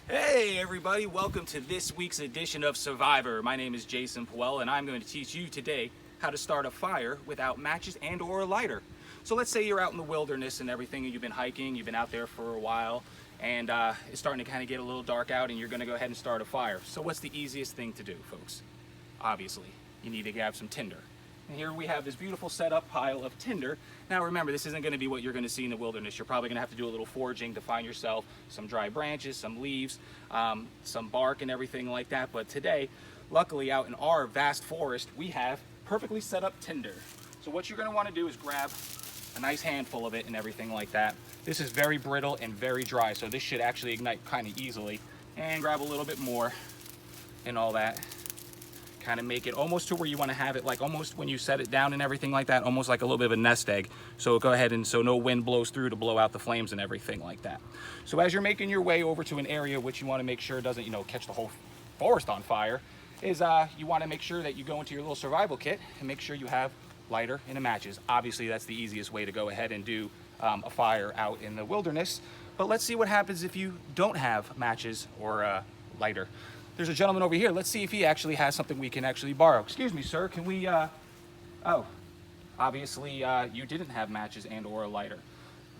Hey everybody, welcome to this week's edition of Survivor. My name is Jason Puel and I'm going to teach you today how to start a fire without matches and or a lighter. So let's say you're out in the wilderness and everything and you've been hiking, you've been out there for a while and it's starting to kind of get a little dark out and you're going to go ahead and start a fire. So what's the easiest thing to do, folks? Obviously, you need to grab some tinder. And here we have this beautiful setup pile of tinder. Now remember, this isn't going to be what you're going to see in the wilderness. You're probably going to have to do a little foraging to find yourself some dry branches, some leaves, some bark and everything like that. But today, luckily out in our vast forest, we have perfectly set up tinder. So what you're going to want to do is grab a nice handful of it and everything like that. This is very brittle and very dry, so this should actually ignite kind of easily. And grab a little bit more and all that. Kind of make it almost to where you want to have it, like almost when you set it down and everything like that, almost like a little bit of a nest egg. So go ahead and so no wind blows through to blow out the flames and everything like that. So as you're making your way over to an area which you want to make sure doesn't, catch the whole forest on fire, is you want to make sure that you go into your little survival kit and make sure you have lighter and matches. Obviously that's the easiest way to go ahead and do a fire out in the wilderness. But let's see what happens if you don't have matches or lighter. There's a gentleman over here. Let's see if he actually has something we can actually borrow. Excuse me, sir, can we, oh, obviously you didn't have matches and or a lighter.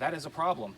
That is a problem.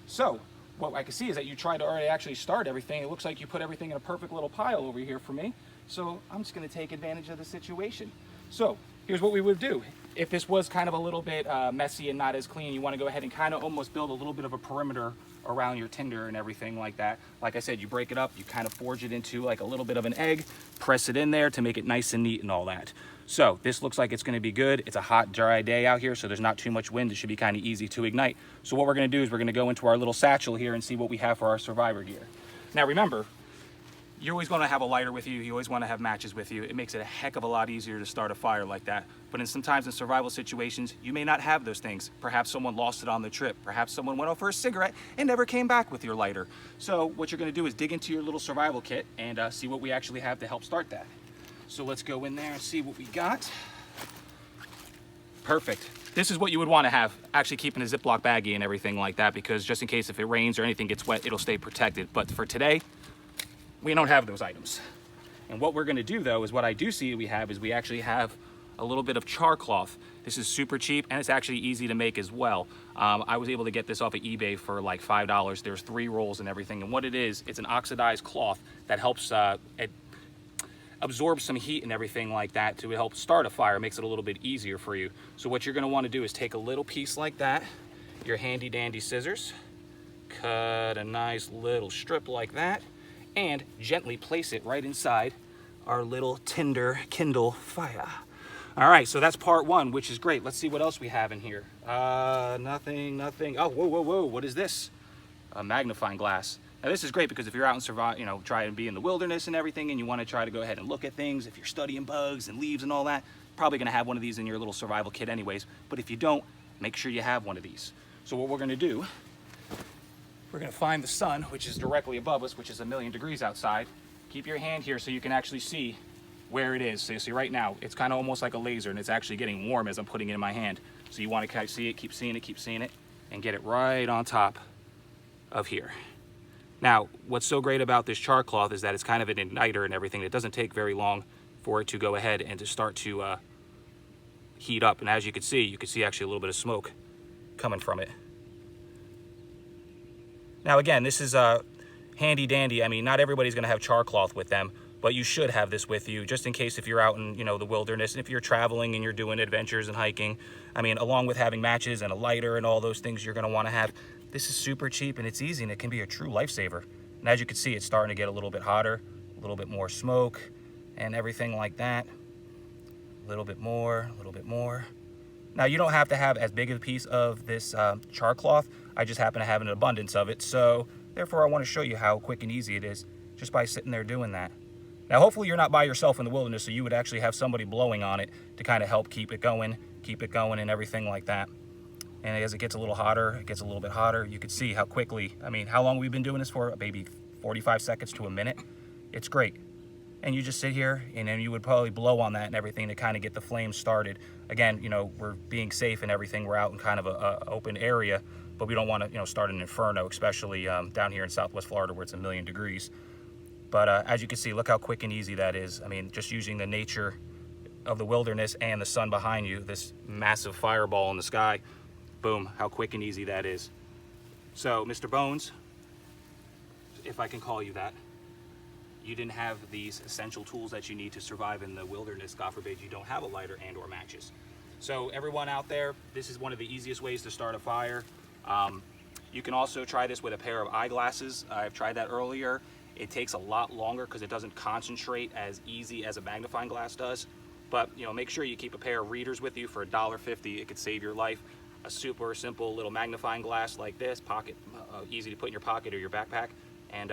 So, what I can see is that you tried to already actually start everything. It looks like you put everything in a perfect little pile over here for me. So, I'm just gonna take advantage of the situation. So, here's what we would do. If this was kind of a little bit messy and not as clean, you wanna go ahead and kind of almost build a little bit of a perimeter around your tinder and everything like that. Like I said, you break it up, you kind of forge it into like a little bit of an egg, press it in there to make it nice and neat and all that. So this looks like it's going to be good. It's a hot, dry day out here, so there's not too much wind. It should be kind of easy to ignite. So what we're going to do is we're going to go into our little satchel here and see what we have for our survivor gear. Now remember, you're always going to have a lighter with you. You always want to have matches with you. It makes it a heck of a lot easier to start a fire like that. But sometimes in survival situations, you may not have those things. Perhaps someone lost it on the trip. Perhaps someone went out for a cigarette and never came back with your lighter. So what you're going to do is dig into your little survival kit and see what we actually have to help start that. So let's go in there and see what we got. Perfect. This is what you would want to have, actually keeping a Ziploc baggie and everything like that, because just in case if it rains or anything gets wet, it'll stay protected. But for today, we don't have those items. And what we're going to do though is what I do see we have is we actually have a little bit of char cloth. This is super cheap and it's actually easy to make as well. I was able to get this off of eBay for like $5. There's 3 rolls and everything. And what it is, it's an oxidized cloth that helps absorb some heat and everything like that to help start a fire. It makes it a little bit easier for you. So what you're going to want to do is take a little piece like that, your handy dandy scissors, cut a nice little strip like that, and gently place it right inside our little tinder kindle fire. All right, so that's part 1, which is great. Let's see what else we have in here. Nothing. Oh, whoa, what is this? A magnifying glass. Now this is great because if you're out and try and be in the wilderness and everything and you want to try to go ahead and look at things, if you're studying bugs and leaves and all that, probably going to have one of these in your little survival kit anyways. But if you don't, make sure you have one of these. So what we're going to do, we're going to find the sun, which is directly above us, which is 1,000,000 degrees outside. Keep your hand here so you can actually see where it is. So you see right now, it's kind of almost like a laser and it's actually getting warm as I'm putting it in my hand. So you want to kind of see it, keep seeing it, and get it right on top of here. Now, what's so great about this char cloth is that it's kind of an igniter and everything. It doesn't take very long for it to go ahead and to start to heat up. And as you can see actually a little bit of smoke coming from it. Now again, this is handy dandy. I mean, not everybody's gonna have char cloth with them, but you should have this with you just in case if you're out in the wilderness and if you're traveling and you're doing adventures and hiking. I mean, along with having matches and a lighter and all those things you're gonna wanna have. This is super cheap and it's easy and it can be a true lifesaver. And as you can see, it's starting to get a little bit hotter, a little bit more smoke and everything like that. A little bit more. Now you don't have to have as big a piece of this char cloth. I just happen to have an abundance of it. So therefore I want to show you how quick and easy it is just by sitting there doing that. Now hopefully you're not by yourself in the wilderness, so you would actually have somebody blowing on it to kind of help keep it going and everything like that. And as it gets a little hotter, it gets a little bit hotter. You can see how quickly, I mean, how long we've been doing this for? Maybe 45 seconds to a minute. It's great. And you just sit here and then you would probably blow on that and everything to kind of get the flames started. Again, we're being safe and everything. We're out in kind of a open area, but we don't want to, start an inferno, especially down here in Southwest Florida where it's 1,000,000 degrees. But as you can see, look how quick and easy that is. I mean, just using the nature of the wilderness and the sun behind you, this massive fireball in the sky, boom, how quick and easy that is. So, Mr. Bones, if I can call you that, you didn't have these essential tools that you need to survive in the wilderness. God forbid you don't have a lighter and or matches. So everyone out there, this is one of the easiest ways to start a fire. You can also try this with a pair of eyeglasses. I've tried that earlier. It takes a lot longer because it doesn't concentrate as easy as a magnifying glass does. But make sure you keep a pair of readers with you for $1.50. It could save your life. A super simple little magnifying glass like this, easy to put in your pocket or your backpack. And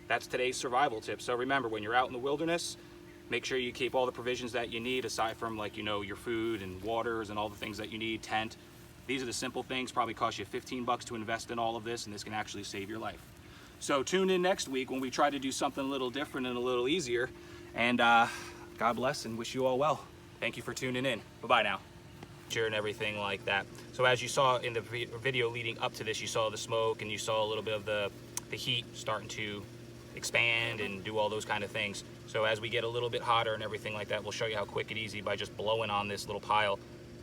that's today's survival tip. So remember, when you're out in the wilderness, make sure you keep all the provisions that you need, aside from your food and waters and all the things that you need, tent. These are the simple things, probably cost you $15 to invest in all of this, and this can actually save your life. So tune in next week when we try to do something a little different and a little easier. And God bless and wish you all well. Thank you for tuning in. Bye-bye now. And everything like that. So as you saw in the video leading up to this, you saw the smoke and you saw a little bit of the heat starting to expand and do all those kind of things. So as we get a little bit hotter and everything like that, we'll show you how quick and easy by just blowing on this little pile,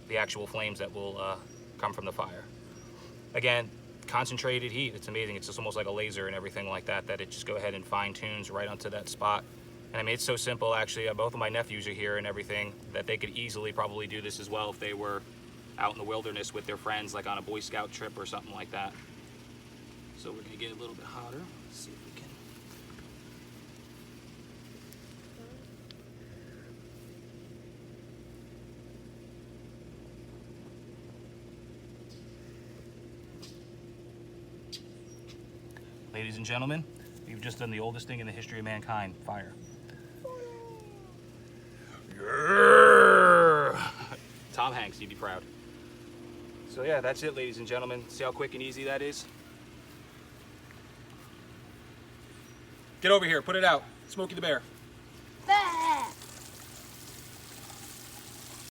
the actual flames that will come from the fire. Again, concentrated heat, it's amazing. It's just almost like a laser and everything like that, that it just go ahead and fine tunes right onto that spot. And I mean, it's so simple, actually. Both of my nephews are here and everything, that they could easily probably do this as well if they were out in the wilderness with their friends, like on a Boy Scout trip or something like that. So we're gonna get a little bit hotter. Let's see if we can. Ladies and gentlemen, we've just done the oldest thing in the history of mankind, fire. Tom Hanks, you'd be proud. So yeah, that's it, ladies and gentlemen. See how quick and easy that is? Get over here, put it out. Smokey the Bear.